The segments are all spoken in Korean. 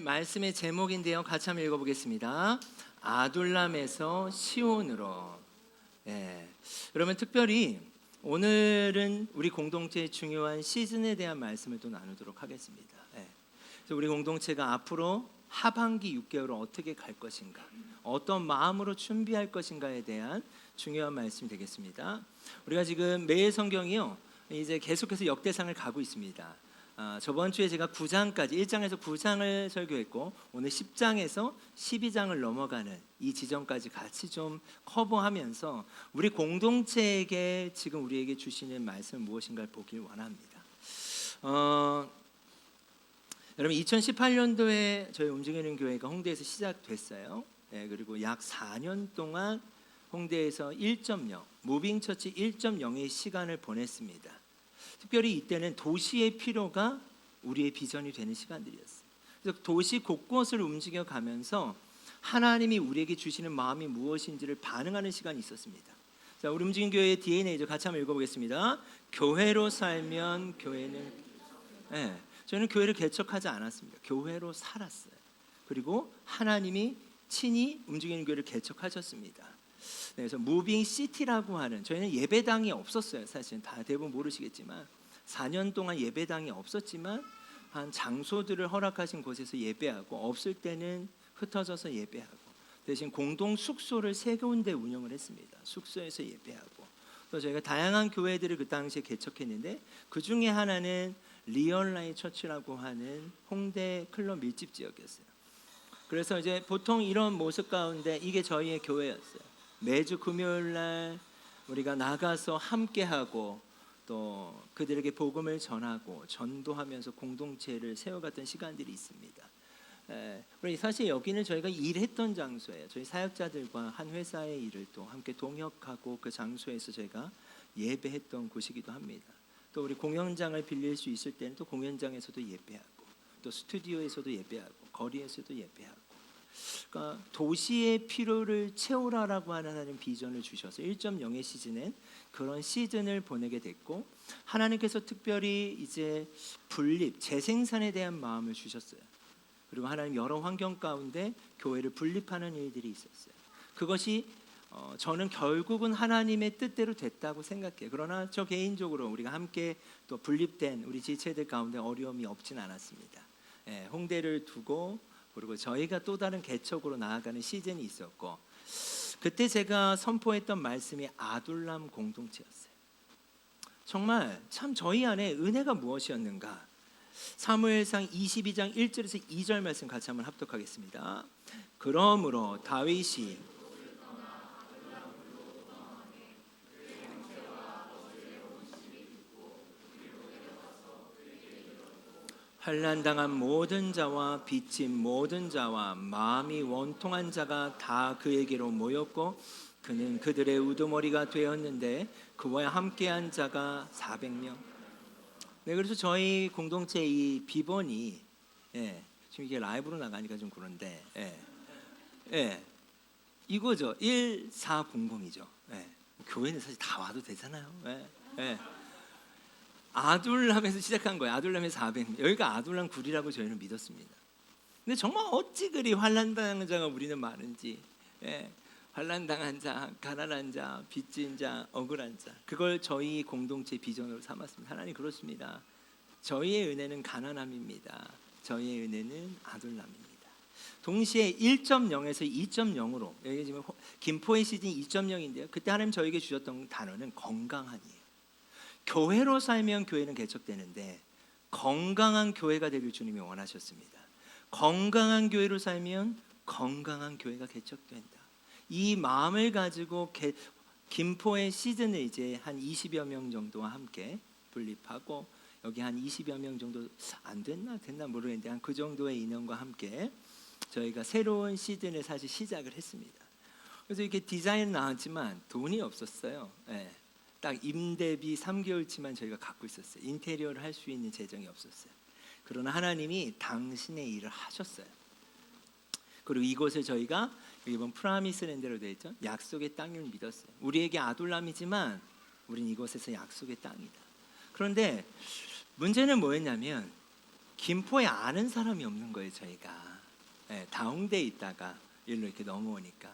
말씀의 제목인데요. 같이 한번 읽어보겠습니다. 아둘람에서 시온으로. 그러면 특별히 오늘은 우리 공동체의 중요한 시즌에 대한 말씀을 또 나누도록 하겠습니다. 그래서 우리 공동체가 앞으로 하반기 6개월을 어떻게 갈 것인가, 어떤 마음으로 준비할 것인가에 대한 중요한 말씀이 되겠습니다. 우리가 지금 매일 성경이요, 이제 계속해서 역대상을 가고 있습니다. 저번 주에 제가 9장까지 1장에서 9장을 설교했고, 오늘 10장에서 12장을 넘어가는 이 지점까지 같이 좀 커버하면서 우리 공동체에게 지금 우리에게 주시는 말씀은 무엇인가를 보길 원합니다. 여러분, 2018년도에 저희 움직이는 교회가 홍대에서 시작됐어요. 그리고 약 4년 동안 홍대에서 1.0 무빙처치 1.0의 시간을 보냈습니다. 특별히 이때는 도시의 필요가 우리의 비전이 되는 시간들이었어요. 그래서 도시 곳곳을 움직여가면서 하나님이 우리에게 주시는 마음이 무엇인지를 반응하는 시간이 있었습니다. 자, 우리 움직이는 교회의 DNA죠. 같이 한번 읽어보겠습니다. 교회로 살면 교회는 저희는 교회를 개척하지 않았습니다. 교회로 살았어요. 그리고 하나님이 친히 움직이는 교회를 개척하셨습니다. 그래서 무빙 시티라고 하는, 저희는 예배당이 없었어요. 사실 다 대부분 모르시겠지만 4년 동안 예배당이 없었지만 한 장소들을 허락하신 곳에서 예배하고, 없을 때는 흩어져서 예배하고, 대신 공동 숙소를 3군데 운영을 했습니다. 숙소에서 예배하고, 또 저희가 다양한 교회들을 그 당시에 개척했는데, 그 중에 하나는 리얼라이트 처치라고 하는 홍대 클럽 밀집 지역이었어요. 그래서 이제 보통 이런 모습 가운데 이게 저희의 교회였어요. 매주 금요일 날 우리가 나가서 함께하고, 또 그들에게 복음을 전하고 전도하면서 공동체를 세워갔던 시간들이 있습니다. 사실 여기는 저희가 일했던 장소예요. 저희 사역자들과 한 회사의 일을 또 함께 동역하고, 그 장소에서 저희가 예배했던 곳이기도 합니다. 또 우리 공연장을 빌릴 수 있을 때는 또 공연장에서도 예배하고, 또 스튜디오에서도 예배하고, 거리에서도 예배하고, 그러니까 도시의 필요를 채우라라고 하는 비전을 주셔서 1.0의 시즌엔 그런 시즌을 보내게 됐고, 하나님께서 특별히 이제 분립, 재생산에 대한 마음을 주셨어요. 그리고 하나님 여러 환경 가운데 교회를 분립하는 일들이 있었어요. 그것이 저는 결국은 하나님의 뜻대로 됐다고 생각해요. 그러나 저 개인적으로 우리가 함께 또 분립된 우리 지체들 가운데 어려움이 없진 않았습니다. 홍대를 두고, 그리고 저희가 또 다른 개척으로 나아가는 시즌이 있었고, 그때 제가 선포했던 말씀이 아둘람 공동체였어요. 정말 참 저희 안에 은혜가 무엇이었는가. 사무엘상 22장 1절에서 2절 말씀 같이 한번 합독하겠습니다. 그러므로 다윗이 환난당한 모든 자와 빚진 모든 자와 마음이 원통한 자가 다 그에게로 모였고, 그는 그들의 우두머리가 되었는데 그와 함께한 자가 400명. 그래서 저희 공동체 이 비번이 지금 이게 라이브로 나가니까 좀 그런데 이거죠. 1400이죠. 교회는 사실 다 와도 되잖아요. 아둘람에서 시작한 거예요. 아둘람에서 400. 여기가 아둘람 굴이라고 저희는 믿었습니다. 근데 정말 어찌 그리 환난당한 자가 우리는 많은지, 환난당한 자, 가난한 자, 빚진 자, 억울한 자, 그걸 저희 공동체 비전으로 삼았습니다. 하나님 그렇습니다. 저희의 은혜는 가난함입니다. 저희의 은혜는 아둘람입니다. 동시에 1.0에서 2.0으로, 여기 지금 김포의 시즌 2.0인데요. 그때 하나님 저에게 주셨던 단어는 건강한이에요. 교회로 살면 교회는 개척되는데 건강한 교회가 되길 주님이 원하셨습니다. 건강한 교회로 살면 건강한 교회가 개척된다. 이 마음을 가지고 김포의 시즌을 이제 한 20여 명 정도와 함께 분립하고, 여기 한 20여 명 정도 안 됐나 모르겠는데 한 그 정도의 인원과 함께 저희가 새로운 시즌을 사실 시작을 했습니다. 그래서 이렇게 디자인은 나왔지만 돈이 없었어요. 딱 임대비 3개월치만 저희가 갖고 있었어요. 인테리어를 할 수 있는 재정이 없었어요. 그러나 하나님이 당신의 일을 하셨어요. 그리고 이곳을 저희가 이번 프라미스랜드로 되어 있죠. 약속의 땅을 믿었어요. 우리에게 아둘람이지만 우린 이곳에서 약속의 땅이다. 그런데 문제는 뭐였냐면 김포에 아는 사람이 없는 거예요. 저희가 예, 다홍대에 있다가 일로 이렇게 넘어오니까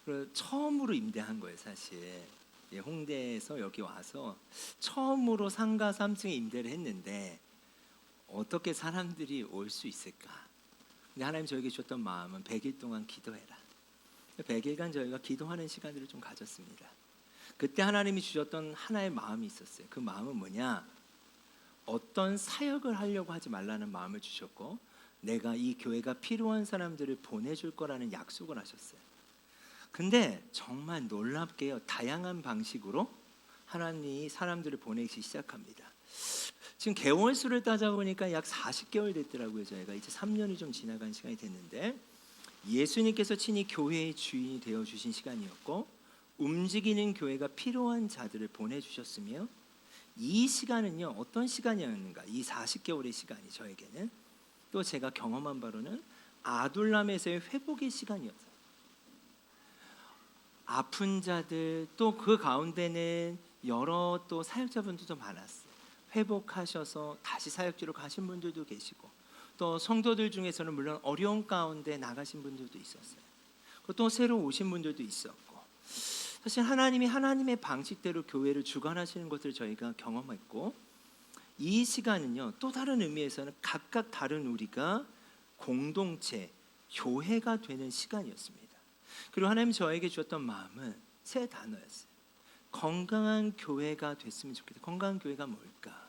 그리고 처음으로 임대한 거예요, 사실. 예, 홍대에서 여기 와서 처음으로 상가 3층에 임대를 했는데 어떻게 사람들이 올 수 있을까? 근데 하나님 저에게 주셨던 마음은 100일 동안 기도해라. 100일간 저희가 기도하는 시간들을 좀 가졌습니다. 그때 하나님이 주셨던 하나의 마음이 있었어요. 그 마음은 뭐냐? 어떤 사역을 하려고 하지 말라는 마음을 주셨고, 내가 이 교회가 필요한 사람들을 보내줄 거라는 약속을 하셨어요. 근데 정말 놀랍게요, 다양한 방식으로 하나님이 사람들을 보내기 시작합니다. 지금 개월 수를 따져보니까 약 40개월 됐더라고요. 저희가 이제 3년이 좀 지나간 시간이 됐는데, 예수님께서 친히 교회의 주인이 되어주신 시간이었고, 움직이는 교회가 필요한 자들을 보내주셨으며, 이 시간은요 어떤 시간이었는가? 이 40개월의 시간이 저에게는 또 제가 경험한 바로는 아둘람에서의 회복의 시간이었어요. 아픈 자들, 또 그 가운데는 여러 또 사역자분들도 많았어요. 회복하셔서 다시 사역지로 가신 분들도 계시고, 또 성도들 중에서는 물론 어려운 가운데 나가신 분들도 있었어요. 그리고 또 새로 오신 분들도 있었고, 사실 하나님이 하나님의 방식대로 교회를 주관하시는 것을 저희가 경험했고, 이 시간은요 또 다른 의미에서는 각각 다른 우리가 공동체, 교회가 되는 시간이었습니다. 그리고 하나님 저에게 주셨던 마음은 세 단어였어요. 건강한 교회가 됐으면 좋겠다. 건강한 교회가 뭘까?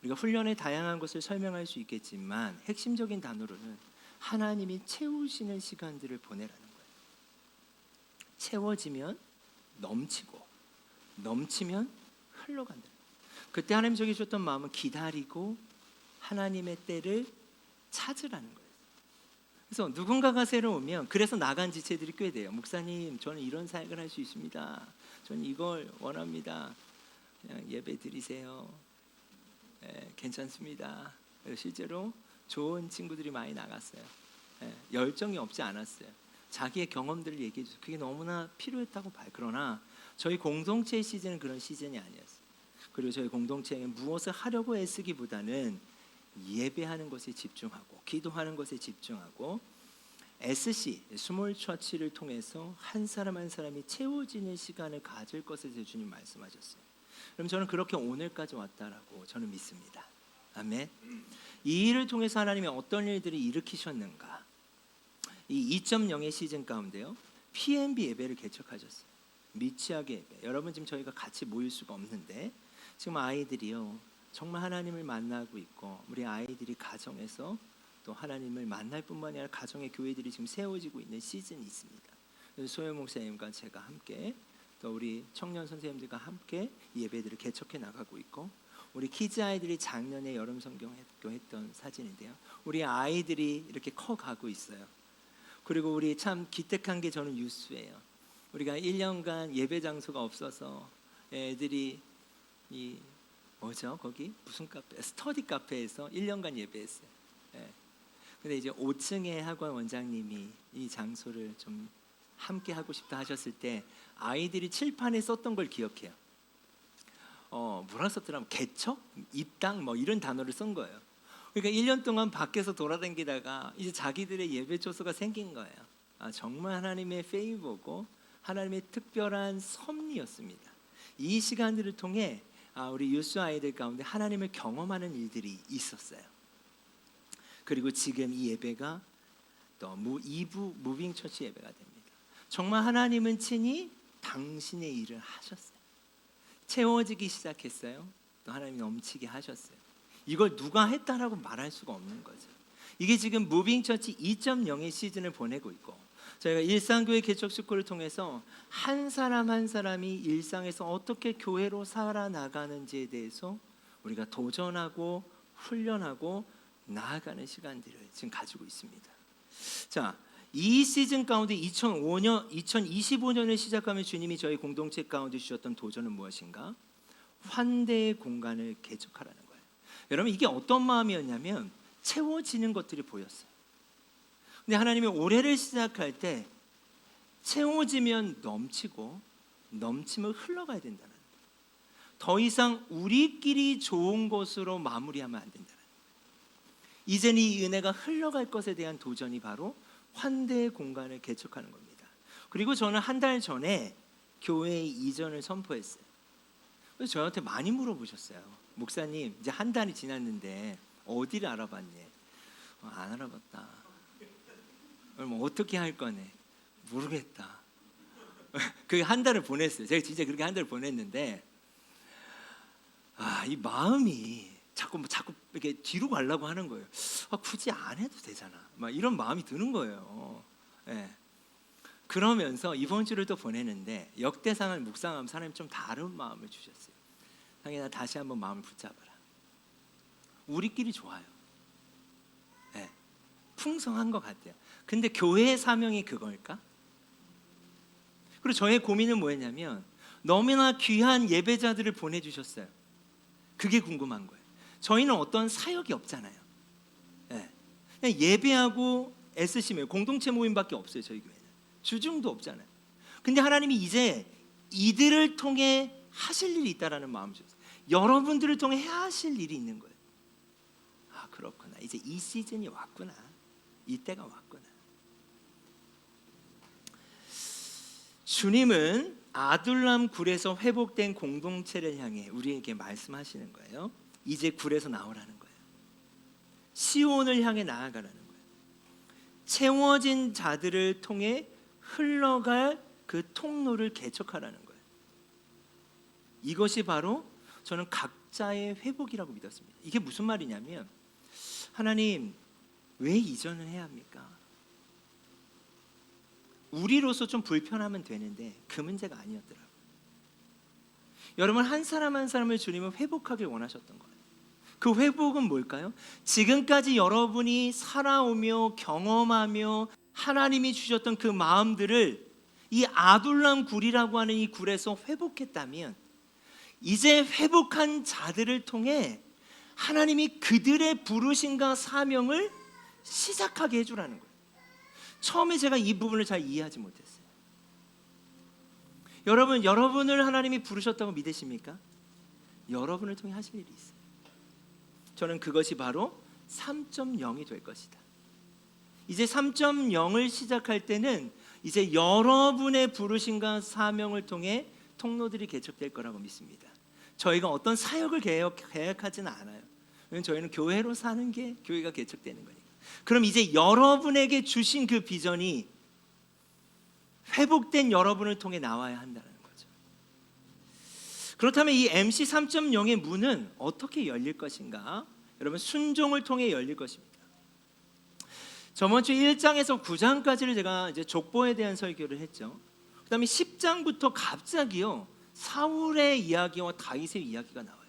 우리가 훈련의 다양한 것을 설명할 수 있겠지만 핵심적인 단어로는 하나님이 채우시는 시간들을 보내라는 거예요. 채워지면 넘치고, 넘치면 흘러간다. 그때 하나님 저에게 주셨던 마음은 기다리고 하나님의 때를 찾으라는 거예요. 그래서 누군가가 새로 오면, 그래서 나간 지체들이 꽤 돼요. 목사님, 저는 이런 사역을 할 수 있습니다. 저는 이걸 원합니다. 그냥 예배 드리세요. 괜찮습니다. 실제로 좋은 친구들이 많이 나갔어요. 열정이 없지 않았어요. 자기의 경험들을 얘기해 주세요. 그게 너무나 필요했다고 봐요. 그러나 저희 공동체의 시즌은 그런 시즌이 아니었어요. 그리고 저희 공동체에 무엇을 하려고 애쓰기보다는 예배하는 것에 집중하고, 기도하는 것에 집중하고, SC, 스몰 처치를 통해서 한 사람 한 사람이 채워지는 시간을 가질 것에 대해 주님 말씀하셨어요. 그럼 저는 그렇게 오늘까지 왔다라고 저는 믿습니다. 아멘. 이 일을 통해서 하나님이 어떤 일들을 일으키셨는가? 이 2.0의 시즌 가운데요, PMB 예배를 개척하셨어요. 미취학의 예배. 여러분 지금 저희가 같이 모일 수가 없는데, 지금 아이들이요 정말 하나님을 만나고 있고, 우리 아이들이 가정에서 또 하나님을 만날 뿐만 아니라 가정의 교회들이 지금 세워지고 있는 시즌이 있습니다. 그래서 소영 목사님과 제가 함께, 또 우리 청년 선생님들과 함께 예배들을 개척해 나가고 있고, 우리 키즈 아이들이 작년에 여름 성경학교 했던 사진인데요, 우리 아이들이 이렇게 커가고 있어요. 그리고 우리 참 기특한 게 저는 뉴스예요. 우리가 1년간 예배 장소가 없어서 애들이 이 뭐죠? 거기 무슨 카페? 스터디 카페에서 1년간 예배했어요. 근데 이제 5층의 학원 원장님이 이 장소를 좀 함께 하고 싶다 하셨을 때 아이들이 칠판에 썼던 걸 기억해요. 뭐라 썼더라면 개척? 입당? 뭐 이런 단어를 쓴 거예요. 그러니까 1년 동안 밖에서 돌아다니다가 이제 자기들의 예배 초소가 생긴 거예요. 정말 하나님의 페이버고 하나님의 특별한 섭리였습니다. 이 시간들을 통해 우리 유스 아이들 가운데 하나님을 경험하는 일들이 있었어요. 그리고 지금 이 예배가 또 2부 무빙 처치 예배가 됩니다. 정말 하나님은 친히 당신의 일을 하셨어요. 채워지기 시작했어요. 또 하나님이 넘치게 하셨어요. 이걸 누가 했다라고 말할 수가 없는 거죠. 이게 지금 무빙 처치 2.0의 시즌을 보내고 있고, 저희가 일상교회 개척스쿨을 통해서 한 사람 한 사람이 일상에서 어떻게 교회로 살아나가는지에 대해서 우리가 도전하고 훈련하고 나아가는 시간들을 지금 가지고 있습니다. 자, 이 시즌 가운데 2025년을 시작하면 주님이 저희 공동체 가운데 주셨던 도전은 무엇인가? 환대의 공간을 개척하라는 거예요. 여러분, 이게 어떤 마음이었냐면 채워지는 것들이 보였어요. 근데 하나님이 올해를 시작할 때 채워지면 넘치고, 넘치면 흘러가야 된다는 거예요. 더 이상 우리끼리 좋은 것으로 마무리하면 안 된다는 거예요. 이제는 이 은혜가 흘러갈 것에 대한 도전이 바로 환대의 공간을 개척하는 겁니다. 그리고 저는 한 달 전에 교회 이전을 선포했어요. 그래서 저한테 많이 물어보셨어요. 목사님, 이제 한 달이 지났는데 어디를 알아봤니? 안 알아봤다. 그럼 어떻게 할 거네? 모르겠다. 그 한 달을 보냈어요. 제가 진짜 그렇게 한 달을 보냈는데, 이 마음이 자꾸 이렇게 뒤로 가려고 하는 거예요. 굳이 안 해도 되잖아. 막 이런 마음이 드는 거예요. 네. 그러면서 이번 주를 또 보내는데 역대상을 묵상하면서 하나님 좀 다른 마음을 주셨어요. 상현아, 다시 한번 마음을 붙잡아라. 우리끼리 좋아요. 네. 풍성한 것 같아요. 근데 교회의 사명이 그걸까? 그리고 저의 고민은 뭐였냐면 너무나 귀한 예배자들을 보내주셨어요. 그게 궁금한 거예요. 저희는 어떤 사역이 없잖아요. 네. 그냥 예배하고 애쓰시면 공동체 모임밖에 없어요. 저희 교회는 주중도 없잖아요. 근데 하나님이 이제 이들을 통해 하실 일이 있다라는 마음을 주셨어요. 여러분들을 통해 해야 하실 일이 있는 거예요. 그렇구나. 이제 이 시즌이 왔구나. 이때가 왔구나. 주님은 아둘람 굴에서 회복된 공동체를 향해 우리에게 말씀하시는 거예요. 이제 굴에서 나오라는 거예요. 시온을 향해 나아가라는 거예요. 채워진 자들을 통해 흘러갈 그 통로를 개척하라는 거예요. 이것이 바로 저는 각자의 회복이라고 믿었습니다. 이게 무슨 말이냐면 하나님, 왜 이전을 해야 합니까? 우리로서 좀 불편하면 되는데 그 문제가 아니었더라고요. 여러분, 한 사람 한 사람을 주님은 회복하길 원하셨던 거예요. 그 회복은 뭘까요? 지금까지 여러분이 살아오며 경험하며 하나님이 주셨던 그 마음들을 이 아둘람 굴이라고 하는 이 굴에서 회복했다면 이제 회복한 자들을 통해 하나님이 그들의 부르심과 사명을 시작하게 해주라는 거예요. 처음에 제가 이 부분을 잘 이해하지 못했어요. 여러분을 하나님이 부르셨다고 믿으십니까? 여러분을 통해 하실 일이 있어요. 저는 그것이 바로 3.0이 될 것이다. 이제 3.0을 시작할 때는 이제 여러분의 부르심과 사명을 통해 통로들이 개척될 거라고 믿습니다. 저희가 어떤 사역을 계획하지는 않아요. 왜냐하면 저희는 교회로 사는 게 교회가 개척되는 거니까. 그럼 이제 여러분에게 주신 그 비전이 회복된 여러분을 통해 나와야 한다는 거죠. 그렇다면 이 MC 3.0의 문은 어떻게 열릴 것인가? 여러분, 순종을 통해 열릴 것입니다. 저번 주 1장에서 9장까지를 제가 이제 족보에 대한 설교를 했죠. 그다음에 10장부터 갑자기요 사울의 이야기와 다윗의 이야기가 나와요.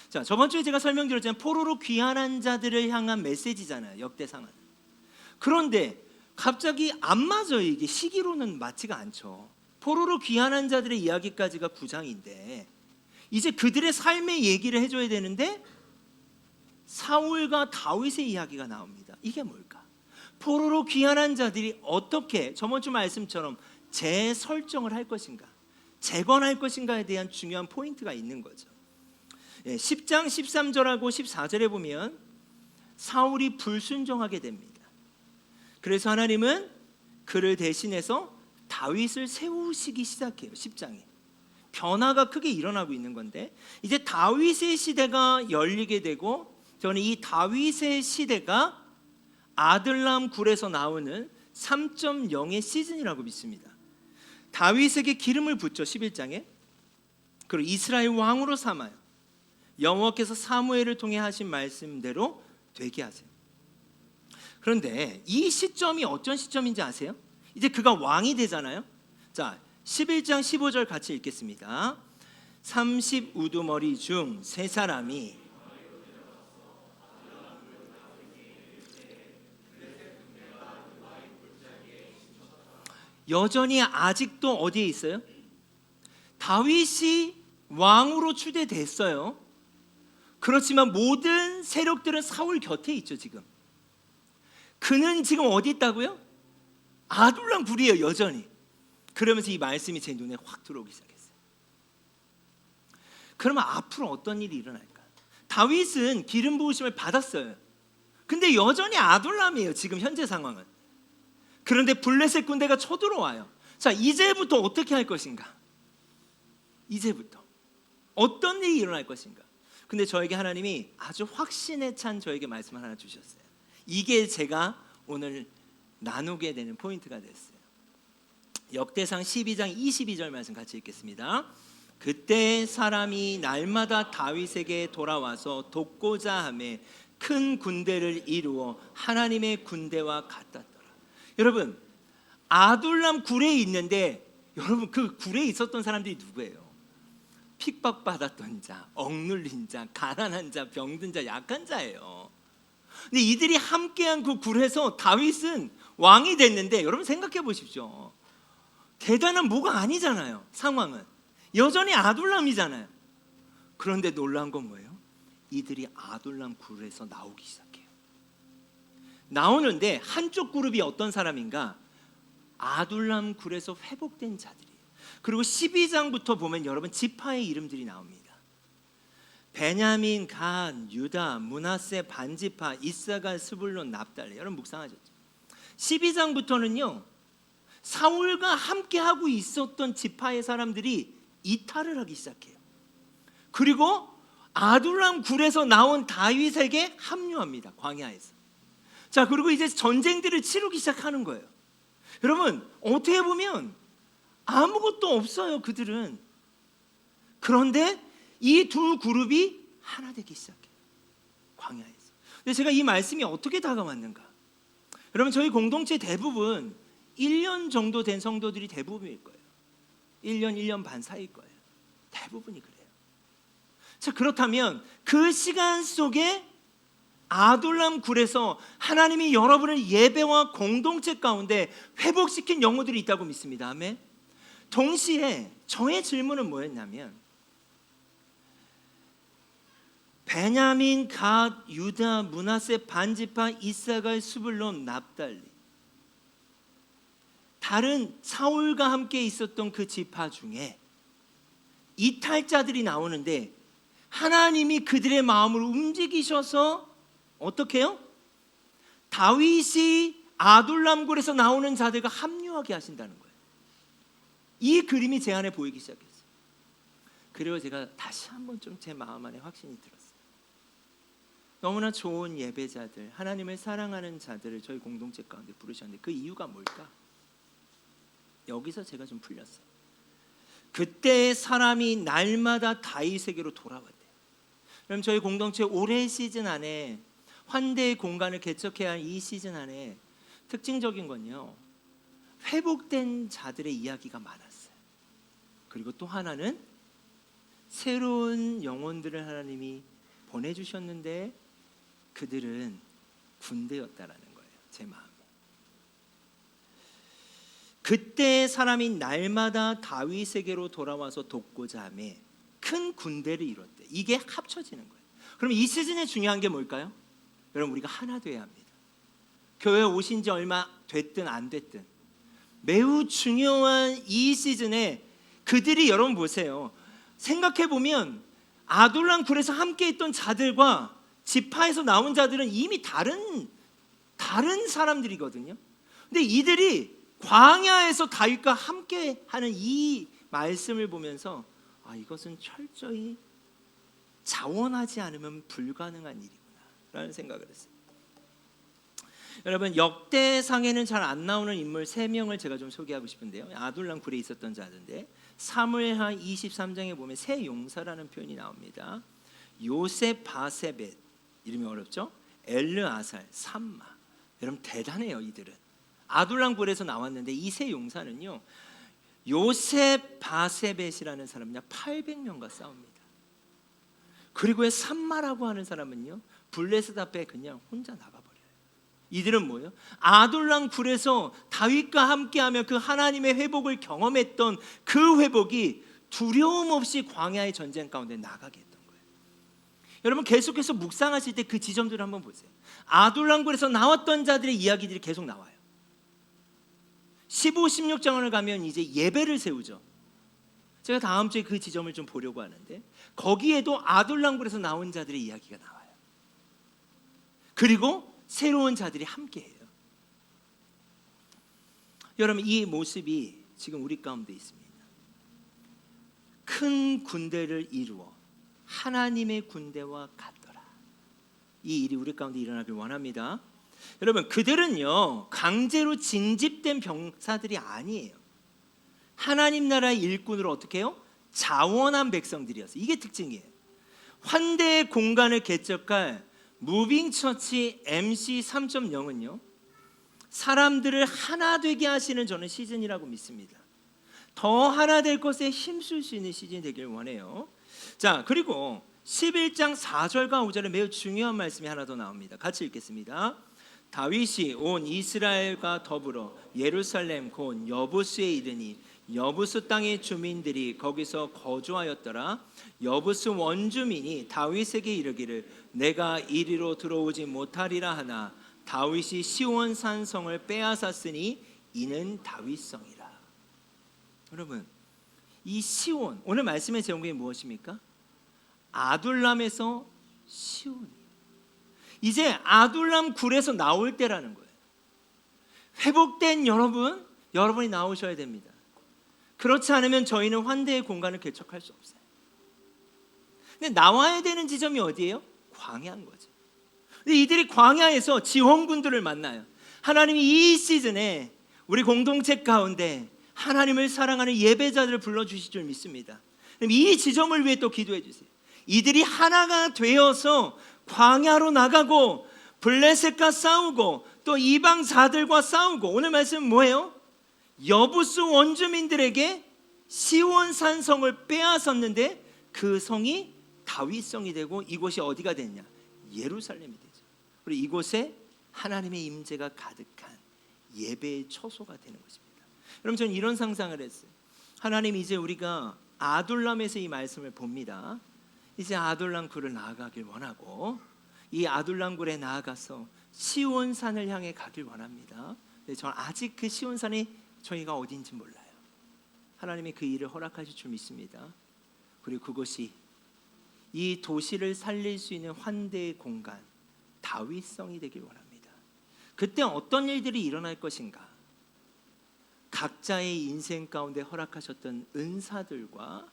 자, 저번 주에 제가 설명드렸잖아요. 포로로 귀환한 자들을 향한 메시지잖아요. 역대상은. 그런데 갑자기 안 맞아요. 이게 시기로는 맞지가 않죠. 포로로 귀환한 자들의 이야기까지가 9장인데 이제 그들의 삶의 얘기를 해줘야 되는데 사울과 다윗의 이야기가 나옵니다. 이게 뭘까? 포로로 귀환한 자들이 어떻게 저번 주 말씀처럼 재설정을 할 것인가, 재건할 것인가에 대한 중요한 포인트가 있는 거죠. 10장 13절하고 14절에 보면 사울이 불순종하게 됩니다. 그래서 하나님은 그를 대신해서 다윗을 세우시기 시작해요. 10장에 변화가 크게 일어나고 있는 건데 이제 다윗의 시대가 열리게 되고 저는 이 다윗의 시대가 아들람 굴에서 나오는 3.0의 시즌이라고 믿습니다. 다윗에게 기름을 붓죠. 11장에. 그리고 이스라엘 왕으로 삼아요. 여호와께서 사무엘을 통해 하신 말씀대로 되게 하세요. 그런데 이 시점이 어떤 시점인지 아세요? 이제 그가 왕이 되잖아요. 자, 11장 15절 같이 읽겠습니다. 30 우두머리 중 세 사람이 여전히 아직도 어디에 있어요? 다윗이 왕으로 추대됐어요. 그렇지만 모든 세력들은 사울 곁에 있죠. 지금 그는 지금 어디 있다고요? 아둘람 굴이에요. 여전히. 그러면서 이 말씀이 제 눈에 확 들어오기 시작했어요. 그러면 앞으로 어떤 일이 일어날까? 다윗은 기름 부으심을 받았어요. 근데 여전히 아둘람이에요. 지금 현재 상황은. 그런데 블레셋 군대가 쳐들어와요. 자, 이제부터 어떻게 할 것인가? 이제부터 어떤 일이 일어날 것인가? 근데 저에게 하나님이 아주 확신에 찬 저에게 말씀을 하나 주셨어요. 이게 제가 오늘 나누게 되는 포인트가 됐어요. 역대상 12장 22절 말씀 같이 읽겠습니다. 그때 사람이 날마다 다윗에게 돌아와서 돕고자 하며 큰 군대를 이루어 하나님의 군대와 같았더라. 여러분, 아둘람 굴에 있는데, 여러분 그 굴에 있었던 사람들이 누구예요? 핍박받았던 자, 억눌린 자, 가난한 자, 병든 자, 약한 자예요. 근데 이들이 함께한 그 굴에서 다윗은 왕이 됐는데, 여러분 생각해 보십시오. 대단한 뭐가 아니잖아요. 상황은 여전히 아둘람이잖아요. 그런데 놀라운 건 뭐예요? 이들이 아둘람 굴에서 나오기 시작해요. 나오는데 한쪽 그룹이 어떤 사람인가? 아둘람 굴에서 회복된 자들이에요. 그리고 12장부터 보면 여러분 지파의 이름들이 나옵니다. 베냐민, 갓, 유다, 므낫세, 반지파, 이사갈, 스불론, 납달리. 여러분 묵상하셨죠? 12장부터는요 사울과 함께하고 있었던 지파의 사람들이 이탈을 하기 시작해요. 그리고 아둘람 굴에서 나온 다윗에게 합류합니다. 광야에서. 자, 그리고 이제 전쟁들을 치르기 시작하는 거예요. 여러분 어떻게 보면 아무것도 없어요 그들은. 그런데 이 두 그룹이 하나 되기 시작해요. 광야에서. 근데 제가 이 말씀이 어떻게 다가왔는가? 여러분 저희 공동체 대부분 1년 정도 된 성도들이 대부분일 거예요. 1년, 1년 반 사이일 거예요. 대부분이 그래요. 자, 그렇다면 그 시간 속에 아둘람 굴에서 하나님이 여러분을 예배와 공동체 가운데 회복시킨 영혼들이 있다고 믿습니다. 아멘. 동시에 저의 질문은 뭐였냐면, 베냐민, 갓, 유다, 므낫세, 반지파, 이사갈, 스불론, 납달리. 다른 사울과 함께 있었던 그 지파 중에 이탈자들이 나오는데 하나님이 그들의 마음을 움직이셔서 어떻게 해요? 다윗이 아둘람굴에서 나오는 자들과 합류하게 하신다는 거예요. 이 그림이 제 안에 보이기 시작했어요. 그리고 제가 다시 한번 좀 제 마음 안에 확신이 들었어요. 너무나 좋은 예배자들, 하나님을 사랑하는 자들을 저희 공동체 가운데 부르셨는데 그 이유가 뭘까? 여기서 제가 좀 풀렸어요. 그때 사람이 날마다 다윗에게로 돌아왔대요. 그럼 저희 공동체 올해 시즌 안에 환대의 공간을 개척해야 할 이 시즌 안에 특징적인 건요, 회복된 자들의 이야기가 많았어요. 그리고 또 하나는 새로운 영혼들을 하나님이 보내주셨는데 그들은 군대였다라는 거예요. 제 마음에. 그때 사람이 날마다 다윗에게로 돌아와서 돕고자 하며 큰 군대를 이뤘대. 이게 합쳐지는 거예요. 그럼 이 시즌에 중요한 게 뭘까요? 여러분 우리가 하나 돼야 합니다. 교회에 오신 지 얼마 됐든 안 됐든 매우 중요한 이 시즌에 그들이, 여러분 보세요. 생각해 보면 아둘람 굴에서 함께 있던 자들과 지파에서 나온 자들은 이미 다른 사람들이거든요. 근데 이들이 광야에서 다윗과 함께 하는 이 말씀을 보면서 이것은 철저히 자원하지 않으면 불가능한 일이구나 라는 생각을 했어요. 여러분 역대상에는 잘 안 나오는 인물 3명을 제가 좀 소개하고 싶은데요. 아둘람 굴에 있었던 자들인데 사무엘하 23장에 보면 세 용사라는 표현이 나옵니다. 요셉 바세벳, 이름이 어렵죠? 엘르아살, 삼마. 여러분 대단해요. 이들은 아둘람 굴에서 나왔는데 이 세 용사는요 요셉 바세벳이라는 사람은요 800명과 싸웁니다. 그리고 삼마라고 하는 사람은요 블레셋 앞에 그냥 혼자 나가버려요. 이들은 뭐예요? 아둘람 굴에서 다윗과 함께하며 그 하나님의 회복을 경험했던 그 회복이 두려움 없이 광야의 전쟁 가운데 나가게 했던 거예요. 여러분 계속해서 묵상하실 때 그 지점들을 한번 보세요. 아둘람 굴에서 나왔던 자들의 이야기들이 계속 나와요. 15, 16장을 가면 이제 예배를 세우죠. 제가 다음 주에 그 지점을 좀 보려고 하는데 거기에도 아둘람 굴에서 나온 자들의 이야기가 나와요. 그리고 새로운 자들이 함께해요. 여러분, 이 모습이 지금 우리 가운데 있습니다. 큰 군대를 이루어 하나님의 군대와 같더라. 이 일이 우리 가운데 일어나길 원합니다. 여러분, 그들은요 강제로 징집된 병사들이 아니에요. 하나님 나라의 일꾼으로 어떻게 해요? 자원한 백성들이었어요. 이게 특징이에요. 환대의 공간을 개척할 무빙처치 MC 3.0은요 사람들을 하나 되게 하시는 저는 시즌이라고 믿습니다. 더 하나 될 것에 힘쓸 수 있는 시즌이 되길 원해요. 자, 그리고 11장 4절과 5절에 매우 중요한 말씀이 하나 더 나옵니다. 같이 읽겠습니다. 다윗이 온 이스라엘과 더불어 예루살렘 곧 여부스에 이르니 여부스 땅의 주민들이 거기서 거주하였더라. 여부스 원주민이 다윗에게 이르기를 내가 이리로 들어오지 못하리라 하나 다윗이 시온 산성을 빼앗았으니 이는 다윗성이라. 여러분, 이 시온, 오늘 말씀의 제목이 무엇입니까? 아둘람에서 시온이에요. 이제 아둘람 굴에서 나올 때라는 거예요. 회복된 여러분이 나오셔야 됩니다. 그렇지 않으면 저희는 환대의 공간을 개척할 수 없어요. 근데 나와야 되는 지점이 어디예요? 광야인 거죠. 근데 이들이 광야에서 지원군들을 만나요. 하나님이 이 시즌에 우리 공동체 가운데 하나님을 사랑하는 예배자들을 불러주실 줄 믿습니다. 이 지점을 위해 또 기도해 주세요. 이들이 하나가 되어서 광야로 나가고 블레셋과 싸우고 또 이방자들과 싸우고, 오늘 말씀은 뭐예요? 여부스 원주민들에게 시온 산성을 빼앗았는데 그 성이 다윗성이 되고 이곳이 어디가 됐냐? 예루살렘이 되죠. 그리고 이곳에 하나님의 임재가 가득한 예배의 처소가 되는 것입니다. 여러분, 저는 이런 상상을 했어요. 하나님, 이제 우리가 아둘람에서 이 말씀을 봅니다. 이제 아둘람 굴을 나아가길 원하고 이 아둘람 굴에 나아가서 시온산을 향해 가길 원합니다. 근데 저는 아직 그 시온산이 저희가 어딘지 몰라요. 하나님이 그 일을 허락하실 줄 믿습니다. 그리고 그것이 이 도시를 살릴 수 있는 환대의 공간, 다윗성이 되길 원합니다. 그때 어떤 일들이 일어날 것인가? 각자의 인생 가운데 허락하셨던 은사들과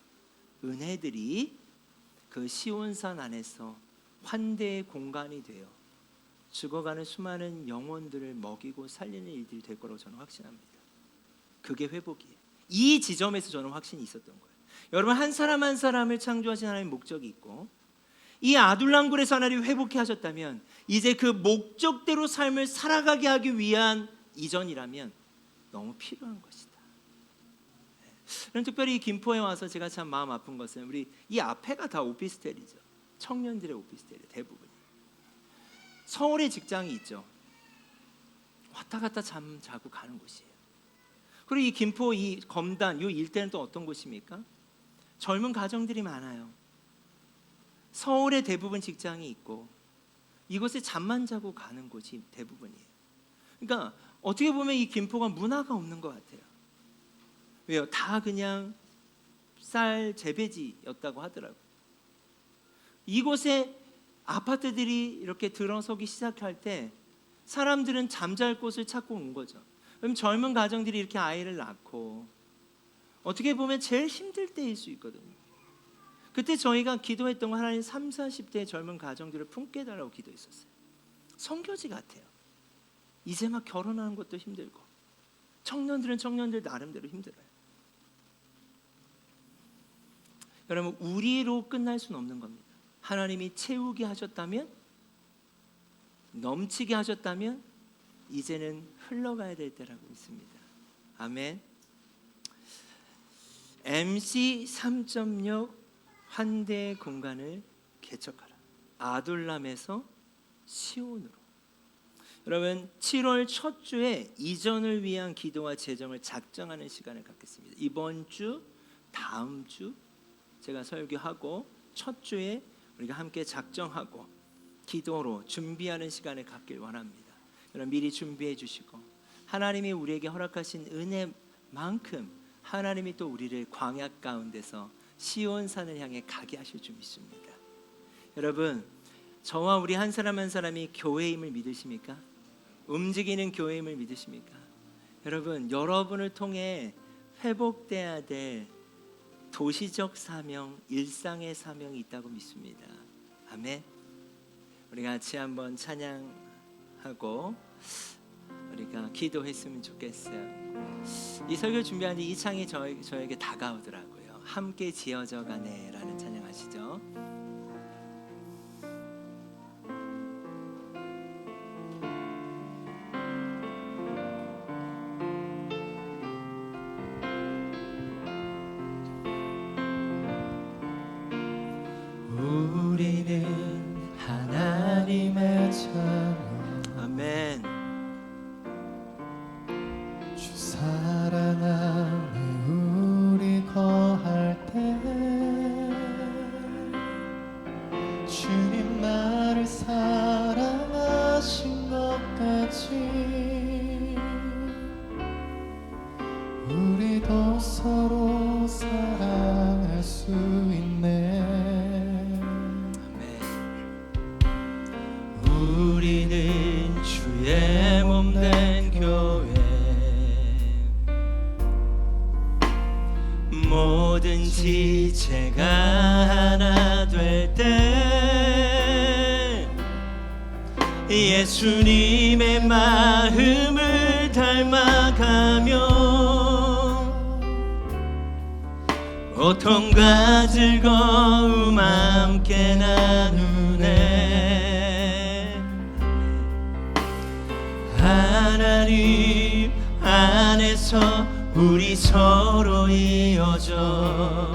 은혜들이 그 시온산 안에서 환대의 공간이 되어 죽어가는 수많은 영혼들을 먹이고 살리는 일들이 될 거라고 저는 확신합니다. 그게 회복이에요. 이 지점에서 저는 확신이 있었던 거예요. 여러분, 한 사람 한 사람을 창조하신 하나님의 목적이 있고 이 아둘람 굴에서 하나님이 회복해 하셨다면 이제 그 목적대로 삶을 살아가게 하기 위한 이전이라면 너무 필요한 것이다. 특별히 김포에 와서 제가 참 마음 아픈 것은 우리 이 앞에가 다 오피스텔이죠. 청년들의 오피스텔이 대부분이. 서울에 직장이 있죠. 왔다 갔다 잠 자고 가는 곳이에요. 그리고 이 김포 이 검단 이 일대는 또 어떤 곳입니까? 젊은 가정들이 많아요. 서울에 대부분 직장이 있고 이곳에 잠만 자고 가는 곳이 대부분이에요. 그러니까 어떻게 보면 이 김포가 문화가 없는 것 같아요. 왜요? 다 그냥 쌀 재배지였다고 하더라고요. 이곳에 아파트들이 이렇게 들어서기 시작할 때 사람들은 잠잘 곳을 찾고 온 거죠. 그럼 젊은 가정들이 이렇게 아이를 낳고 어떻게 보면 제일 힘들 때일 수 있거든요. 그때 저희가 기도했던 건 하나님 3, 40대의 젊은 가정들을 품게 해달라고 기도했었어요. 선교지 같아요. 이제 막 결혼하는 것도 힘들고 청년들은 청년들 나름대로 힘들어요. 여러분, 우리로 끝날 수는 없는 겁니다. 하나님이 채우게 하셨다면, 넘치게 하셨다면 이제는 흘러가야 될 때라고 믿습니다. 아멘. MC 3.6 환대의 공간을 개척하라. 아둘람에서 시온으로. 여러분, 7월 첫 주에 이전을 위한 기도와 재정을 작정하는 시간을 갖겠습니다. 이번 주, 다음 주 제가 설교하고 첫 주에 우리가 함께 작정하고 기도로 준비하는 시간을 갖길 원합니다. 여러분, 미리 준비해 주시고 하나님이 우리에게 허락하신 은혜만큼 하나님이 또 우리를 광야 가운데서 시온산을 향해 가게 하실 줄 믿습니다. 여러분, 저와 우리 한 사람 한 사람이 교회임을 믿으십니까? 움직이는 교회임을 믿으십니까? 여러분, 여러분을 통해 회복돼야 될 도시적 사명, 일상의 사명이 있다고 믿습니다. 아멘. 우리 같이 한번 찬양하고 우리가 기도했으면 좋겠어요. 이 설교 준비하는데 이 창이 저에게 다가오더라고요. 함께 지어져 가네라는 찬양 아시죠? 우리는 하나님의 자녀. 아멘. 주 사랑 안에 우리 거할 때 주님 나를 사랑하신 것 같이 우리도 서로 사랑할 수 있네. 우리는 주의 몸된 교회, 모든 지체가 하나 될 때 예수님의 마음을 닮아가며 고통과 즐거움 함께 나누네. 하나님 안에서 우리 서로 이어져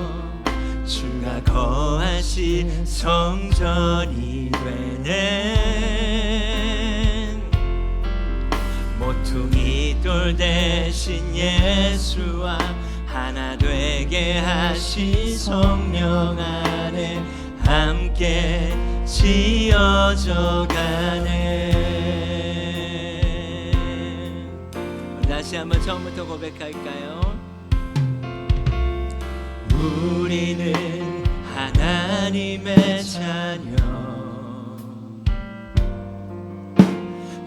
주가 거하신 성전이 되네. 모퉁이 돌 대신 예수와 하나 되게 하신 성령 안에 함께 지어져 가네. 다시 한번 처음부터 고백할까요? 우리는 하나님의 자녀,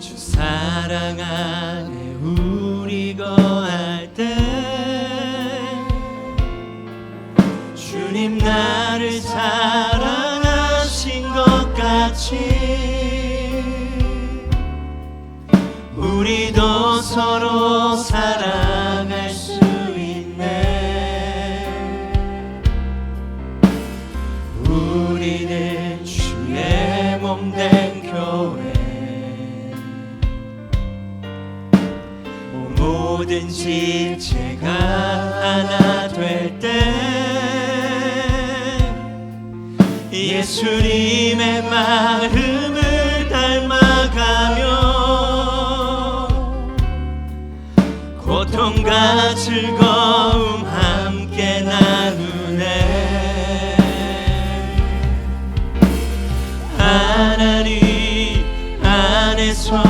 주 사랑 안에 우리 거할 때 주님 나를 사랑하신 것 같이 우리도 서로 사랑할 수 있네. 우리는 주의 몸된 교회, 모든 지체가 하나 될 때 예수님의 마음을 닮아가며 고통과 즐거움 함께 나누네. 하나님 안에서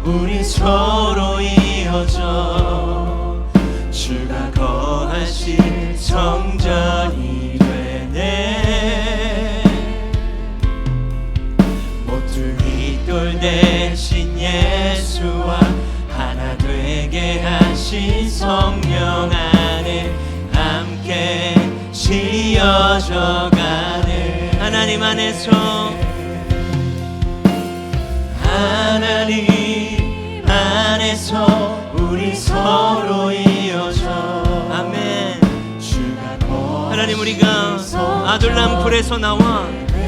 우리 서로 이어져 주가 거하신 성전이 되네. 모퉁이 돌 대신 예수와 하나 되게 하신 성령 안에 함께 지어져 가네. 하나님 안에서 하나님 안에서 우리 서로 이어져. 아멘. 하나님, 우리가 아둘람 굴에서 나와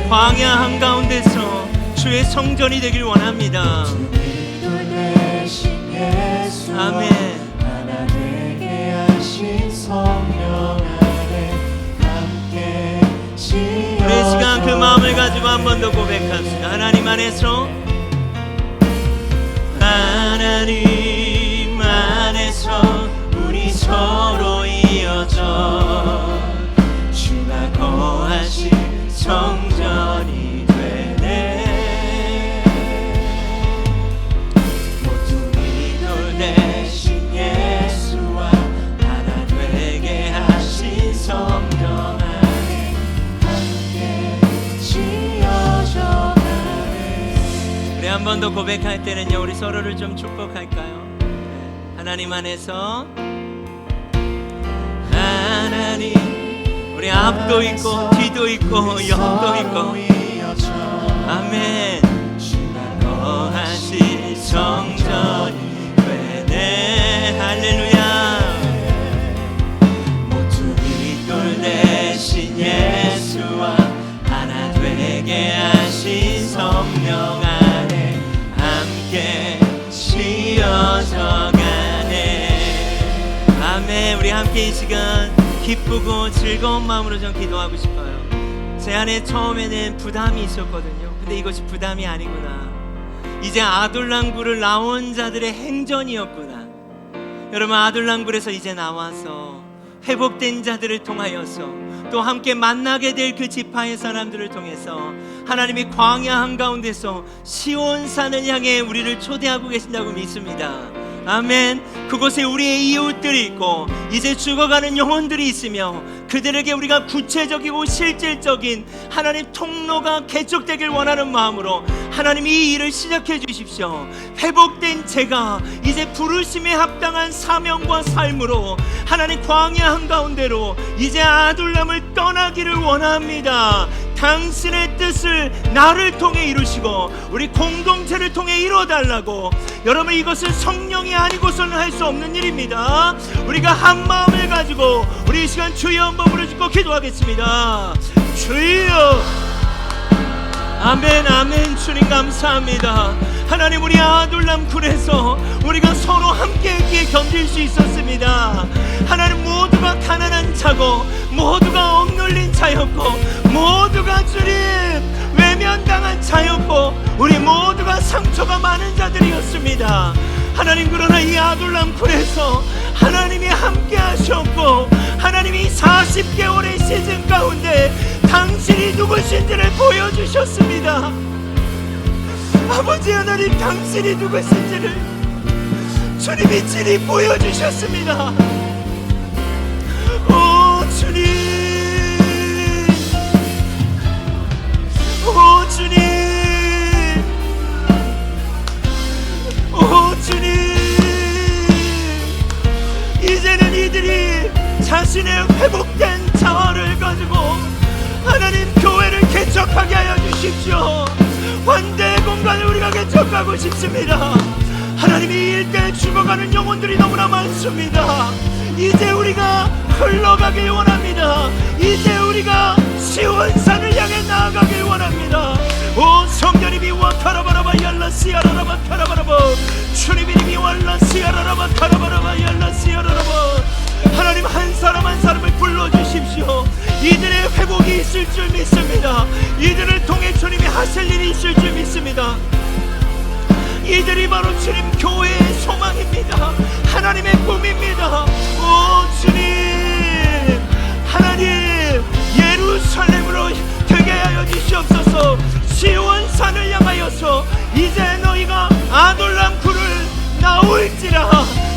광야 한가운데서 주의 성전이 되길 원합니다. 아멘. 하나 되게 하신 성령 안에 함께 지어져. 우리 시간 그 마음을 가지고 한 번 더 고백합시다. 하나님 안에서, 하나님 안에서 우리 서로 이어져 주가 거하신 성전이 되네. 모퉁이 돌 대신 예수와 하나 되게 하신 성령 안에 함께 지어져 가네. 우리 한 번 더 고백할 때는요, 우리 서로를 좀 축복할까요? 하나님 안에서 하나님 우리 앞도 있고 뒤도 있고 옆도 있고 아멘 거하실 정전이 되네 할렐루야 모퉁이 돌 대신 예수와 하나 되게 하신 성령 안에 함께 씌어져 가네 아멘 우리 함께 이 시간 기쁘고 즐거운 마음으로 좀 기도하고 싶어요. 제 안에 처음에는 부담이 있었거든요. 근데 이것이 부담이 아니구나. 이제 아둘람굴을 나온 자들의 행전이었구나. 여러분 아둘람굴에서 이제 나와서 회복된 자들을 통하여서 또 함께 만나게 될 그 지파의 사람들을 통해서 하나님이 광야 한가운데서 시온산을 향해 우리를 초대하고 계신다고 믿습니다. 아멘. 그곳에 우리의 이웃들이 있고 이제 죽어가는 영혼들이 있으며 그들에게 우리가 구체적이고 실질적인 하나님 통로가 개척되길 원하는 마음으로 하나님 이 일을 시작해 주십시오. 회복된 제가 이제 부르심에 합당한 사명과 삶으로 하나님 광야 한가운데로 이제 아둘람을 떠나기를 원합니다. 당신의 뜻을 나를 통해 이루시고 우리 공동체를 통해 이루어달라고. 여러분 이것은 성령이 아니고서는 할 수 없는 일입니다. 우리가 한 마음을 가지고 우리 이 시간 주여 한번 부르짖고 기도하겠습니다. 주여 아멘 아멘. 주님 감사합니다. 하나님 우리 아둘람 굴에서 우리가 서로 함께했기에 견딜 수 있었습니다. 하나님 모두가 가난한 자고 모두가 억눌린 자였고 모두가 주님 외면당한 자였고 우리 모두가 상처가 많은 자들이었습니다. 하나님 그러나 이 아둘람 굴에서 하나님이 함께 하셨고 하나님이 40개월의 시즌 가운데 당신이 누구신지를 보여주셨습니다. 아버지 하나님 당신이 누구신지를 주님이 친히 보여주셨습니다. 오 주님 오 주님 오 주님 이제는 이들이 자신의 회복된 자아를 가지고 하나님 교회를 개척하게 하여 주십시오. 환대의 공간을 우리가 개척하고 싶습니다. 하나님이 일대에 죽어가는 영혼들이 너무나 많습니다. 이제 우리가 흘러가길 원합니다. 이제 우리가 시온산을 향해 나아가길 원합니다. 오 성령님이 와카라바라바 얄라시아라라바 카라바라바 주님이 왈라시아라라바 카라바라바 얄라시아라라바 하나님 한 사람 한 사람을 불러주십시오. 이들의 회복이 있을 줄 믿습니다. 이들을 통해 주님이 하실 일이 있을 줄 믿습니다. 이들이 바로 주님 교회의 소망입니다. 하나님의 꿈입니다. 오 주님 하나님 예루살렘으로 되게 하여 주시옵소서. 시온산을 향하여서 이제 너희가 아둘람 굴을 나올지라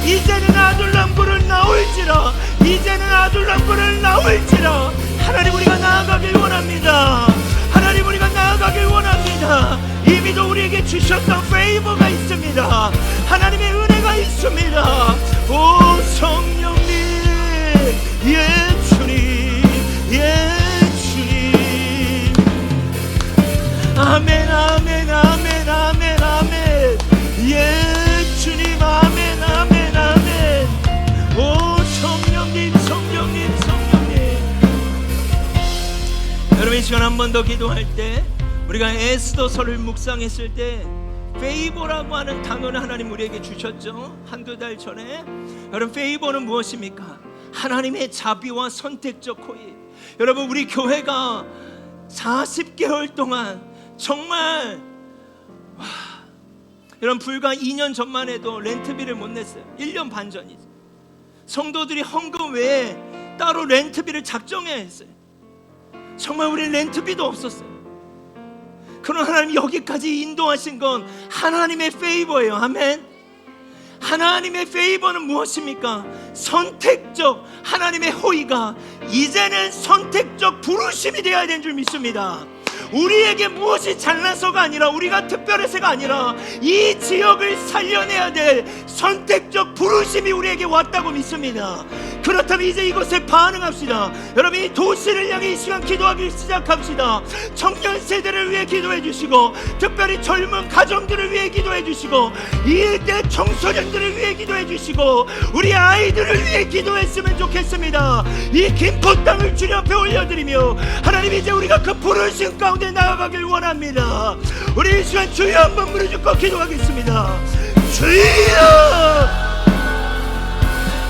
이제는 아둘람 굴을 나올지라 이제는 아둘람 굴을 나올지라 하나님 우리가 나아가길 원합니다. 하나님 우리가 나아가길 원합니다. 이미도 우리에게 주셨던 페이버가 있습니다. 하나님의 은혜가 있습니다. 오 성령님 예 주님 예 주님 아멘 아멘 아멘 아멘 아멘 예 주님 아멘 아멘 아멘 오 성령님 성령님 성령님. 여러분 이 시간 한 번 더 기도할 때 우리가 에스더서를 묵상했을 때 페이버라고 하는 단어를 하나님 우리에게 주셨죠. 한두 달 전에. 여러분 페이버는 무엇입니까? 하나님의 자비와 선택적 호의. 여러분 우리 교회가 40개월 동안 정말 여러분 불과 2년 전만 해도 렌트비를 못 냈어요. 1년 반 전이죠. 성도들이 헌금 외에 따로 렌트비를 작정해야 했어요. 정말 우리 렌트비도 없었어요. 그러나 하나님 여기까지 인도하신 건 하나님의 페이버예요. 아멘. 하나님의 페이버는 무엇입니까? 선택적 하나님의 호의가 이제는 선택적 부르심이 되어야 되는 줄 믿습니다. 우리에게 무엇이 잘나서가 아니라, 우리가 특별해서가 아니라 이 지역을 살려내야 될 선택적 부르심이 우리에게 왔다고 믿습니다. 그렇다면 이제 이것에 반응합시다. 여러분, 이 도시를 향해 이 시간 기도하기 시작합시다. 청년 세대를 위해 기도해 주시고, 특별히 젊은 가정들을 위해 기도해 주시고, 이 일대 청소년들을 위해 기도해 주시고, 우리 아이들을 위해 기도했으면 좋겠습니다. 이 김포 땅을 주님 앞에 올려드리며, 하나님, 이제 우리가 그 부르심 가운데 나아가길 원합니다. 우리 이 시간 주여 한번 부르짖고 기도하겠습니다. 주여!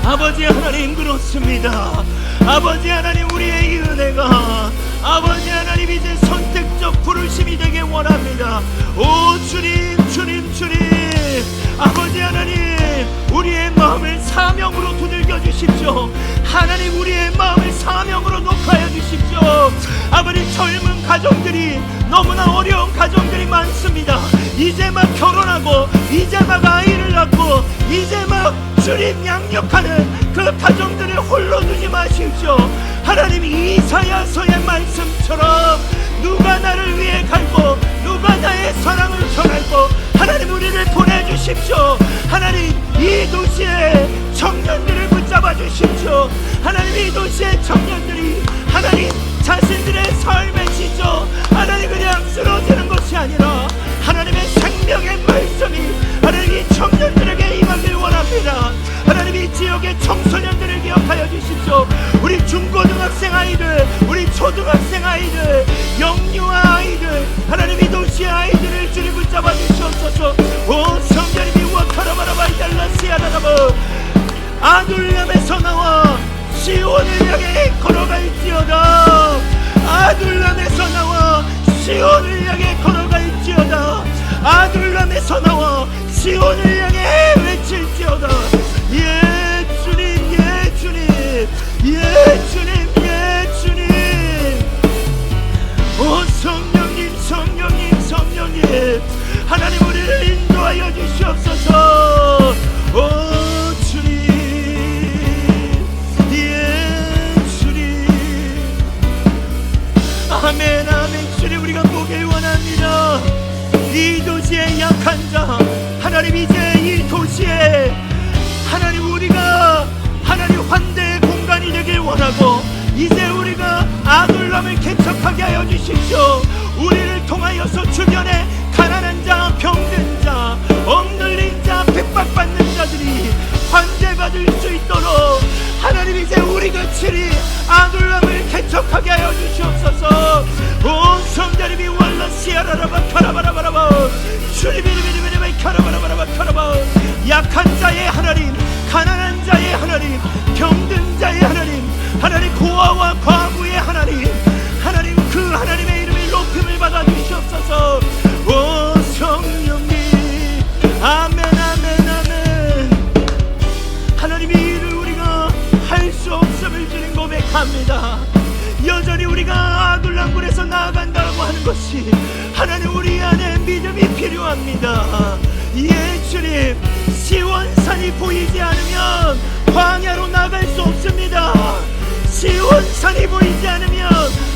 아버지 하나님, 그렇습니다. 아버지 하나님, 우리의 이 은혜가, 아버지 하나님, 이제 선택적 부르심이 되길 원합니다. 오 주님, 주님, 주님, 아버지 하나님, 우리의 마음을 사명으로 두들겨 주십시오. 하나님, 우리의 마음을 사명으로 녹화해 주십시오. 아버지, 젊은 가정들이, 너무나 어려운 가정들이 많습니다. 이제 막 결혼하고, 이제 막 아이를 낳고, 이제 막 주님 양육하는 그 가정들을 홀로 두지 마십시오. 하나님, 이사야서의 말씀처럼 누가 나를 위해 갈고 누가 나의 사랑을 전할고, 하나님, 우리를 보내주십시오. 하나님, 이 도시의 청년들을 붙잡아 주십시오. 하나님, 이 도시의 청년들이 하나님 자신들의 삶의 지조, 하나님, 그냥 쓰러지는 것이 아니라 하나님의 생명의 말씀이 하나님 이 청년들에게 임하길 원합니다. 하나님, 이 지역의 청소년들을 기억하여 주십시오. 우리 중고등학생 아이들, 우리 초등학생 아이들, 영유아 아이들, 하나님 이 도시의 아이들을 주님 붙잡아 주시옵소서. 오 성령님이 와카라바라바이달라시아라라바, 아둘람에서 나와 시온을 향해 걸어갈지어다. 아둘람에서 나와 시온을 향해 걸어갈지어다. 아둘람에서 나와 시온을 향해 외칠지어다. 예 주님, 예 주님, 예 주님, 예 주님. 오 성령님, 성령님, 성령님, 하나님, 우리를 인도하여 주시옵소서. 오 주님, 예 주님. 아멘, 아멘. 주님, 우리가 보길 원합니다. 이 도시의 약한 자, 하나님, 이제 이 도시에 하나님, 우리가 하나님 환대의 공간이 되길 원하고, 이제 우리가 아둘람을 개척하게 하여 주십시오. 우리를 통하여서 주변에 가난한 자, 병든 자, 억눌린 자, 핍박받는 자들이 환대받을 수 있도록 하나님, 이제 우리가 친히 아둘람을 개척하게 하여 주시옵소서. 오 성자님이 월라시아라라바 카라바라바라바, 주님이리리리리리 카라바라바라바 카라바. 약한 자의 하나님, 가난한 자의 하나님, 병든 자의 하나님, 하나님, 고아와 과부의 하나님, 하나님, 그 하나님의 이름의 높임을 받아 주시옵소서. 오 성령님, 아멘, 아멘, 아멘. 하나님의 일을 우리가 할 수 없음을 주님 고백합니다. 여전히 우리가 아둘람굴에서 나아간다고 하는 것이 하나님, 우리 안에 믿음이 필요합니다. 예 주님, 시원산이 보이지 않으면 광야로 나갈 수 없습니다. 시원산이 보이지 않으면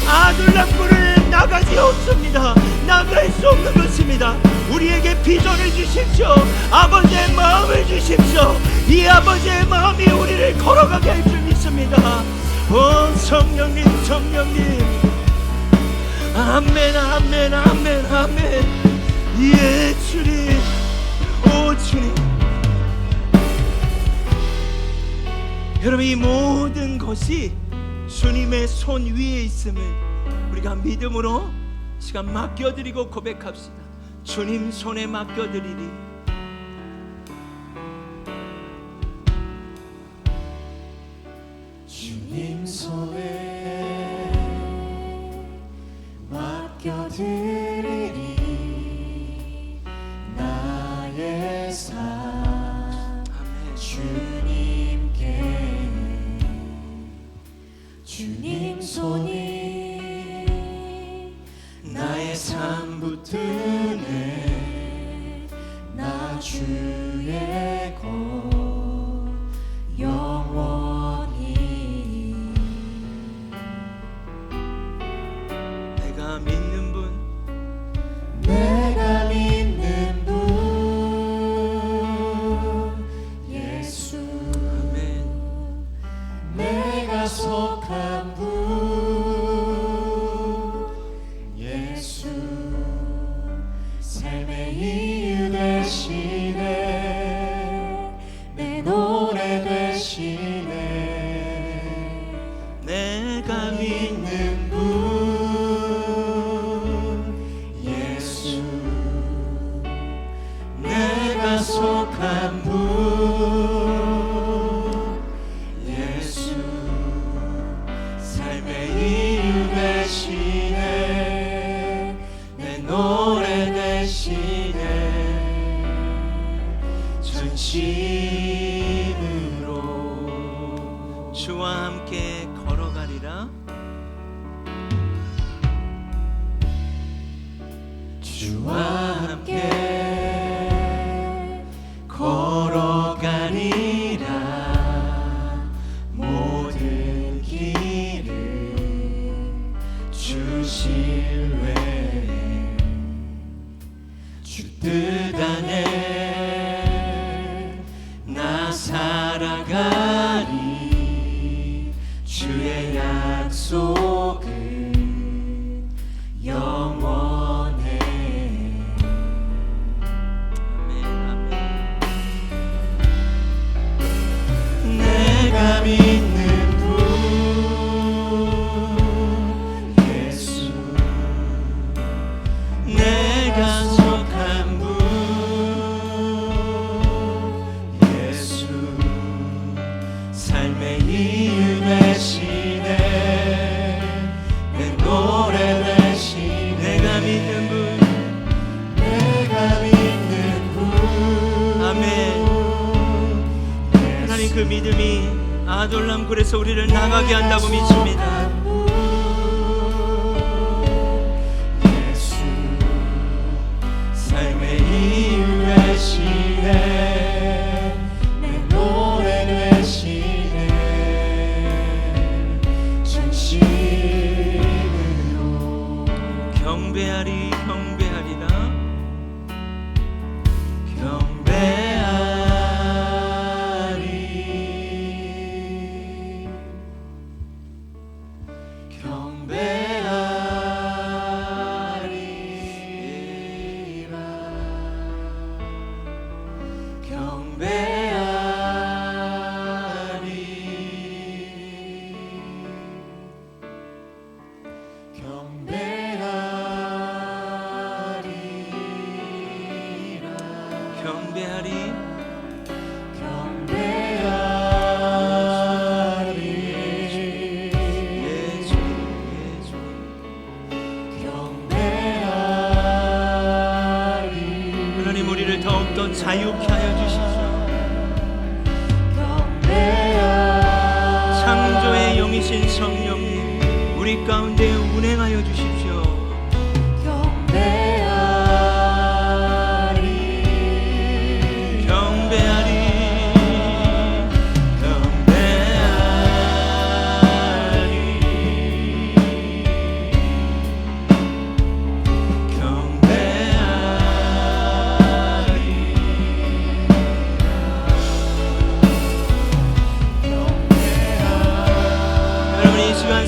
아둘람굴을 나가지 없습니다. 나갈 수 없는 것입니다. 우리에게 비전을 주십시오. 아버지의 마음을 주십시오. 이 아버지의 마음이 우리를 걸어가게 할 줄 믿습니다. 오 성령님, 성령님, 아멘, 아멘, 아멘, 아멘. 예 주님, 오 주님. 여러분, 이 모든 것이 주님의 손 위에 있음을 우리가 믿음으로 시간 맡겨드리고 고백합시다. 주님 손에 맡겨드리리. 주님 손에 맡겨드리리. 나의 삶 아멘. 주님께, 주님 손이 나의 삶 붙드네. 나 주의 것 영원히. 내가 믿는 분, 내가 속한 분 예수 삶의 이유 되시네 내 노래 되시네 내가 믿는 분 예수 내가 속한 분 예수 삶의 이유 되시네 내 노래 되시네 전심으로 주와 함께 걸어가리라. 주와 함께 걸어가리라 모든 길을 주 신뢰 주 뜻 안에 나 살아가리 주의 약속은 영원해 아멘, 아멘. 내가 믿는 분 예수 내가 속한 분 예수 삶의 이유 되시네 내 노래 되시네 내가 믿는 분. 내가 믿는 분 아멘. 하나님 그 믿음이 아둘람 굴에서 우리를 나가게 한다고 믿습니다. 예수 삶의 이유 되시네 내 노래 되시네 전심으로 경배하리 경배하리라. 경배하리. 예수 예수. 하나님 우리를 더욱더 자유케 하여 주십시오. 창조의 영이신 성령님 우리 가운데 운행하여 주십시오.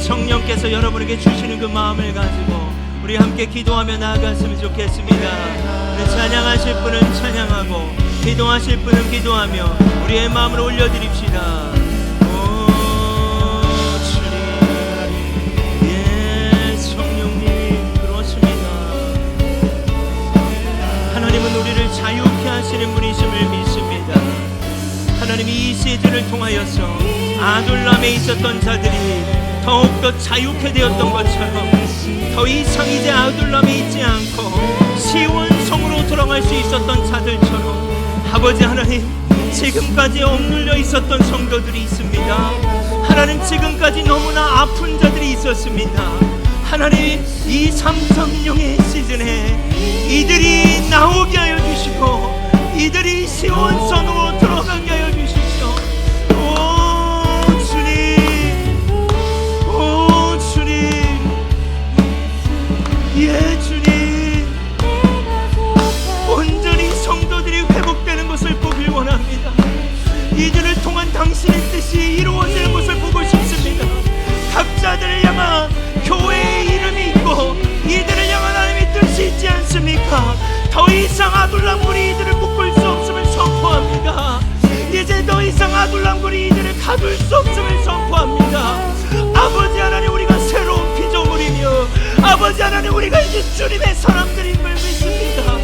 성령께서 여러분에게 주시는 그 마음을 가지고 우리 함께 기도하며 나아갔으면 좋겠습니다. 우리 찬양하실 분은 찬양하고 기도하실 분은 기도하며 우리의 마음을 올려드립시다. 오 주님, 예 성령님 그렇습니다. 하나님은 우리를 자유케 하시는 분이심을 믿습니다. 하나님이 이 시즌을 통하여서 아둘람에 있었던 자들이 더욱더 자유케 되었던 것처럼 더 이상 이제 아둘람에 있지 않고 시온성으로 돌아갈 수 있었던 자들처럼 아버지 하나님 지금까지 억눌려 있었던 성도들이 있습니다. 하나님 지금까지 너무나 아픈 자들이 있었습니다. 하나님 이 삼성령의 시즌에 이들이 나오게 하여 주시고 이들이 시온성으로 들어가게 하여 주십시오. 예 주님, 온전히 성도들이 회복되는 것을 보길 원합니다. 이들을 통한 당신의 뜻이 이루어지는 것을 보고 싶습니다. 자들을 향한 교회의 이름이 있고 이들을 향한 하나님의 뜻이 있지 않습니까? 더 이상 아둘람굴이 이들을 묶을 수 없음을 선포합니다. 이제 더 이상 아둘람굴이 이들을 가둘 수 없음을 선포합니다. 아버지 하나님, 우리가 새로운 피조물이며 아버지 하나님, 우리가 이제 주님의 사람들인 걸 믿습니다.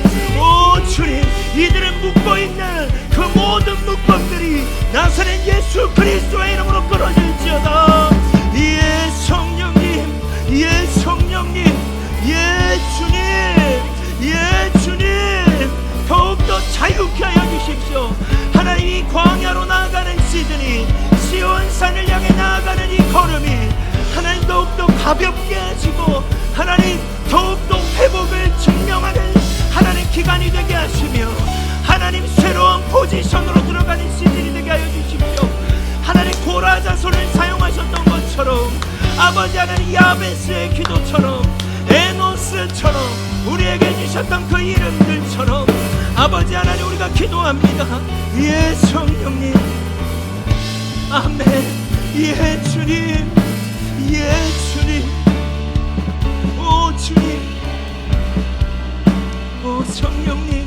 오 주님, 이들은 묶어있는 그 모든 묶음들이 나사렛 예수 그리스도의 이름으로 끊어질지어다. 예 성령님, 예 성령님, 예 주님, 예 주님, 더욱더 자유케 하여 주십시오. 하나님이 광야로 나아가는 시즌이, 시온산을 향해 나아가는 이 걸음이 하나님 더욱더 가볍게 하시고 하나님 더욱더 회복을 증명하는 하나님 기간이 되게 하시며 하나님 새로운 포지션으로 들어가는 시즌이 되게 하여 주십시오. 하나님 고라자손을 사용하셨던 것처럼 아버지 하나님 야베스의 기도처럼 에노스처럼 우리에게 주셨던 그 이름들처럼 아버지 하나님 우리가 기도합니다. 예 성령님, 아멘. 예 주님, 예 주님, 오 주님, 오 성령님,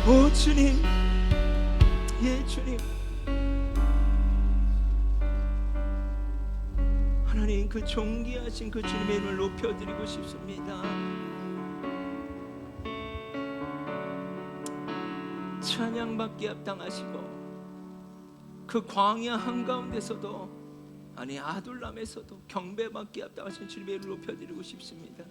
오 주님, 예 주님. 하나님 그 존귀하신 그 주님의 이름을 높여드리고 싶습니다. 찬양받기에 합당하시고 그 광야 한가운데서도 아니 아둘람에서도 경배받기에 합당하신 주님의 이름을 높여드리고 싶습니다.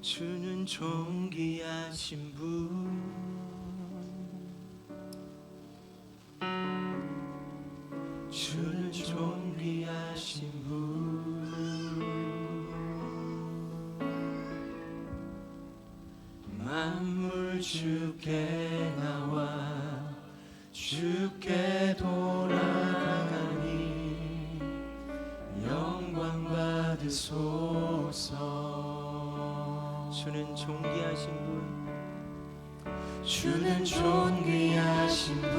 주는 존귀하신 분, 주는 존귀하신 분, 만물 주께 나와 주께 돌아가니 영광 받으소서. 주는 존귀하신 분, 주는 존귀하신 분,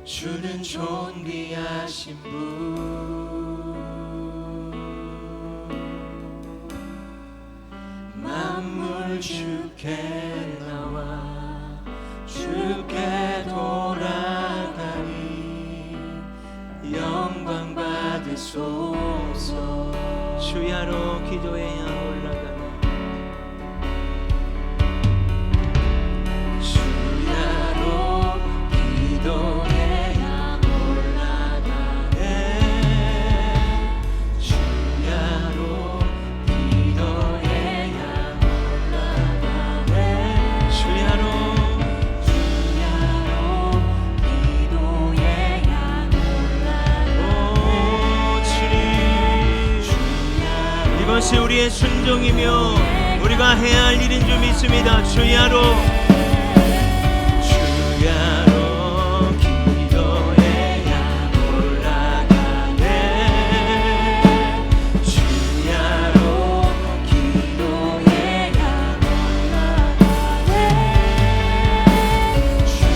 주는 존귀하신 분, 만물 주께 나와 주께 돌아가니 영광 받으소서. 주야로 기도해야 올라가네, 주야로 기도해야 올라가네, 주야로 기도해야 올라가네, 주야로 기도해야 올라가네. 오 주님, 이것이 우리의 순종이며 우리가 해야 할 일인 줄 믿습니다. 주야로 기도해야 올라가네, 주야로 기도해야 올라가네,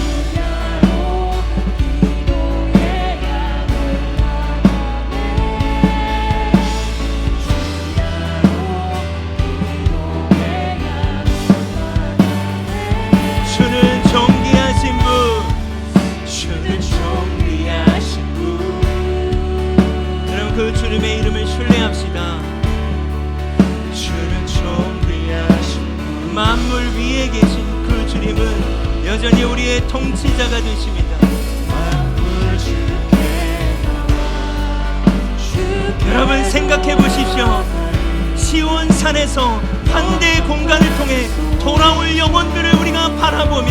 주야로 기도해야 주는 존귀하신 분, 주는 존귀하신 분. 여러분 그 주님의 이름을 신뢰합시다. 주는 존귀하신 분, 만물 위에 계신 그 주님은 여전히 우리의 통치자가 되십니다. 만물 주께 여러분 생각해 보십시오. 시온산에서 한대의 공간을 통해 돌아올 영혼들을 우리가 바라보며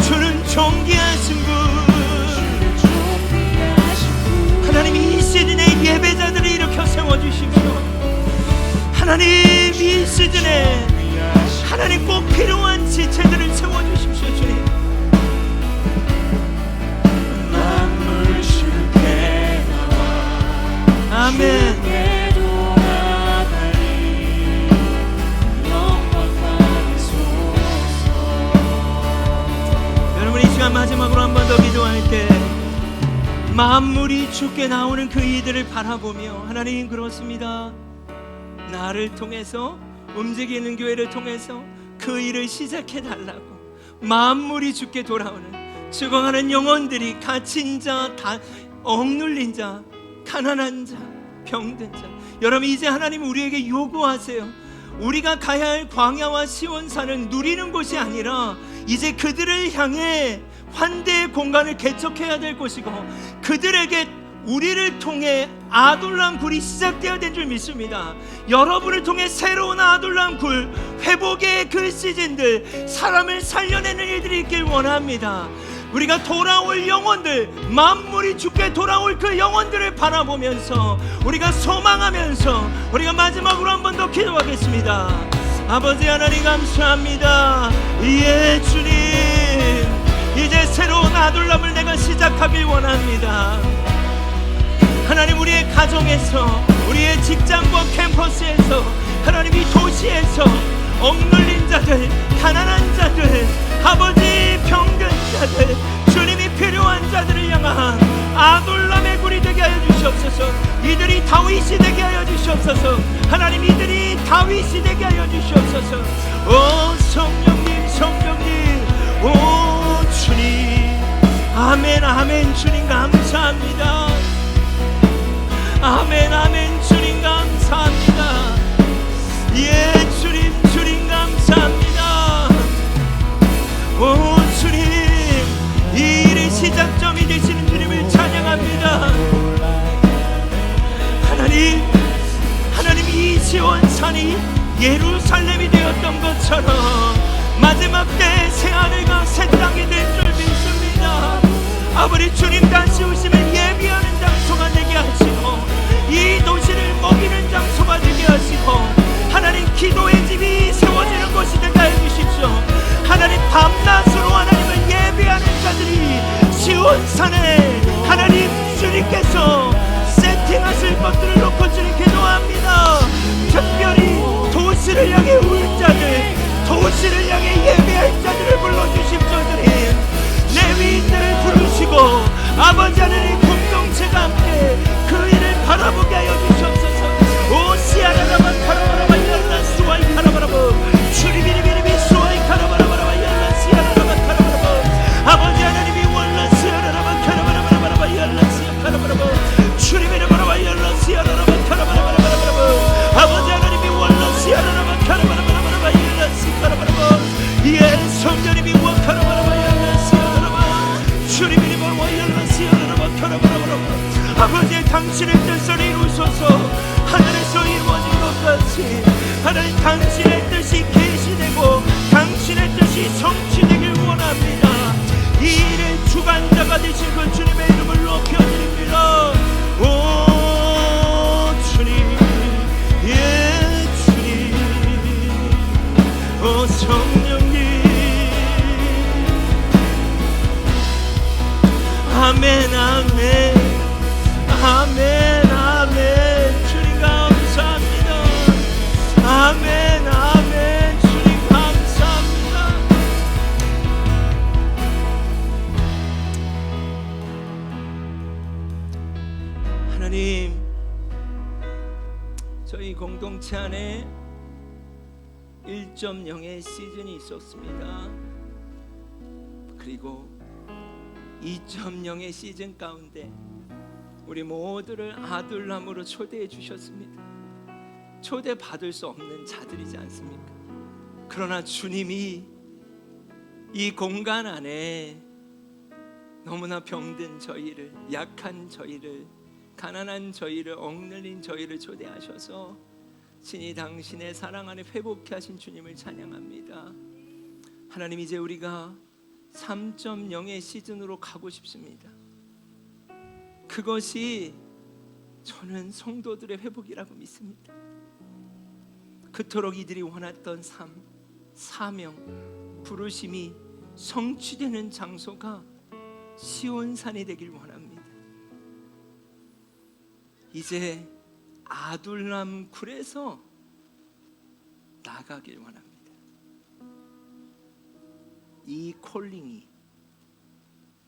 주는 존귀하신 분, 하나님이 이 시즌에 예배자들을 일으켜 세워주십시오. 하나님 이 시즌에 하나님 꼭 필요한 지체들을 세워주십시오. 주님 만물 주께 나와 아멘. 만물이 주께 나오는 그 이들을 바라보며 하나님 그렇습니다. 나를 통해서 움직이는 교회를 통해서 그 일을 시작해 달라고 만물이 주께 돌아오는 죽어가는 영혼들이 갇힌 자, 억눌린 자, 가난한 자, 병든 자, 여러분 이제 하나님 우리에게 요구하세요. 우리가 가야 할 광야와 시온산을 누리는 곳이 아니라 이제 그들을 향해 환대의 공간을 개척해야 될 것이고 그들에게 우리를 통해 아둘람 굴이 시작되어야 될 줄 믿습니다. 여러분을 통해 새로운 아둘람 굴, 회복의 그 시즌들, 사람을 살려내는 일들이 있길 원합니다. 우리가 돌아올 영혼들, 만물이 주께 돌아올 그 영혼들을 바라보면서 우리가 소망하면서 우리가 마지막으로 한 번 더 기도하겠습니다. 아버지 하나님 감사합니다. 예 주님, 이제 새로운 아둘람을 내가 시작하길 원합니다. 하나님 우리의 가정에서, 우리의 직장과 캠퍼스에서, 하나님 이 도시에서 억눌린 자들, 가난한 자들, 아버지 병든 자들, 주님이 필요한 자들을 향한 아둘람의 굴이 되게 하여 주시옵소서. 이들이 다윗이 되게 하여 주시옵소서. 하나님 이들이 다윗이 되게 하여 주시옵소서. 오 성령님, 성령님, 오 주님, 아멘 아멘. 주님 감사합니다. 아멘 아멘. 주님 감사합니다. 예 주님, 주님 감사합니다. 오 주님, 이 일의 시작점이 되시는 주님을 찬양합니다. 하나님, 하나님 이 시온산이 예루살렘이 되었던 것처럼 마지막 때 새하늘과 새 땅이 될 줄 믿습니다. 아버지 주님 다시 오시면 예비하는 장소가 되게 하시고 이 도시를 먹이는 장소가 되게 하시고 하나님 기도의 집이 세워지는 곳이 되게 해주십시오. 하나님 밤낮으로 하나님을 예배하는 자들이 시온산에 하나님 주님께서 세팅하실 것들을 놓고 주님 기도합니다. 특별히 도시를 향해 울 자들, 도시를 향해 예배할 자들을 불러주십시오. 주님 레위인들을 부르시고 아버지 하나님 공동체가 함께 그 일을 바라보게 하여 주시옵소서. 오 시아라라바 카라바라바 열라 수와이 카라바라바 추리비리비리비 수와이 카라바라바라바 열라 시아라라바 카라바라바 아버지 하나님이 월라 시아라라바 카라바라바라바 열라 시아 카라바라바 추리비리바라바 열라 시아라라바 카라바라바라바라바 아버지 하나님이 월라 시아라라바 카라바라바라바 열라 시 카라바라바 예 성령님이 와 카라바라바 열라 시아라라바 추리비리바라바 열라 시아라라바 카라바라바라바 아버지 당신의 뜻을 이루소서. 하늘에서 이루어진 것 같이 하나님 당신의 뜻이 계시되고 당신의 뜻이 성취되길 원합니다. 이 일의 주관자가 되신 그 주님의 이름을 높여드립니다. 오 주님, 예 주님, 오 성령님, 아멘 아멘 아멘 아멘. 주님 감사합니다. 아멘 아멘. 주님 감사합니다. 하나님, 저희 공동체 안에 1.0의 시즌이 있었습니다. 그리고 2.0의 시즌 가운데 우리 모두를 아둘람으로 초대해 주셨습니다. 초대받을 수 없는 자들이지 않습니까? 그러나 주님이 이 공간 안에 너무나 병든 저희를, 약한 저희를, 가난한 저희를, 억눌린 저희를 초대하셔서 친히 당신의 사랑 안에 회복케 하신 주님을 찬양합니다. 하나님, 이제 우리가 3.0의 시즌으로 가고 싶습니다. 그것이 저는 성도들의 회복이라고 믿습니다. 그토록 이들이 원했던 삶, 사명, 부르심이 성취되는 장소가 시온산이 되길 원합니다. 이제 아둘람 굴에서 나가길 원합니다. 이 콜링이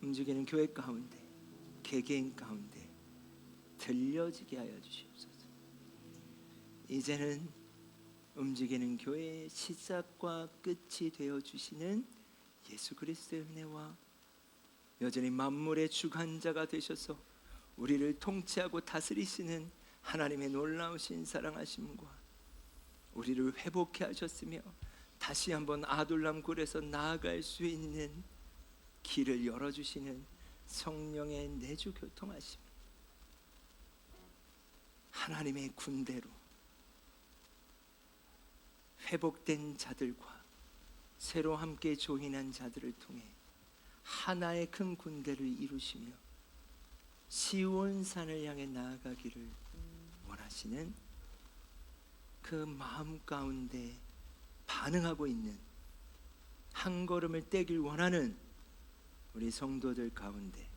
움직이는 교회 가운데 개개인 가운데 들려지게 하여 주시옵소서. 이제는 움직이는 교회의 시작과 끝이 되어 주시는 예수 그리스도의 은혜와 여전히 만물의 주관자가 되셔서 우리를 통치하고 다스리시는 하나님의 놀라우신 사랑하심과 우리를 회복해 하셨으며 다시 한번 아둘람 굴에서 나아갈 수 있는 길을 열어주시는 성령의 내주 교통하심, 하나님의 군대로 회복된 자들과 새로 함께 조인한 자들을 통해 하나의 큰 군대를 이루시며 시온산을 향해 나아가기를 원하시는 그 마음 가운데 반응하고 있는, 한 걸음을 떼길 원하는 우리 성도들 가운데,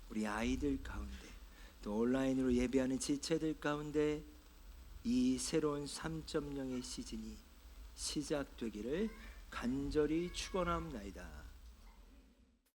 우리 아이들 가운데, 또 온라인으로 예배하는 지체들 가운데 이 새로운 3.0의 시즌이 시작되기를 간절히 축원합니다.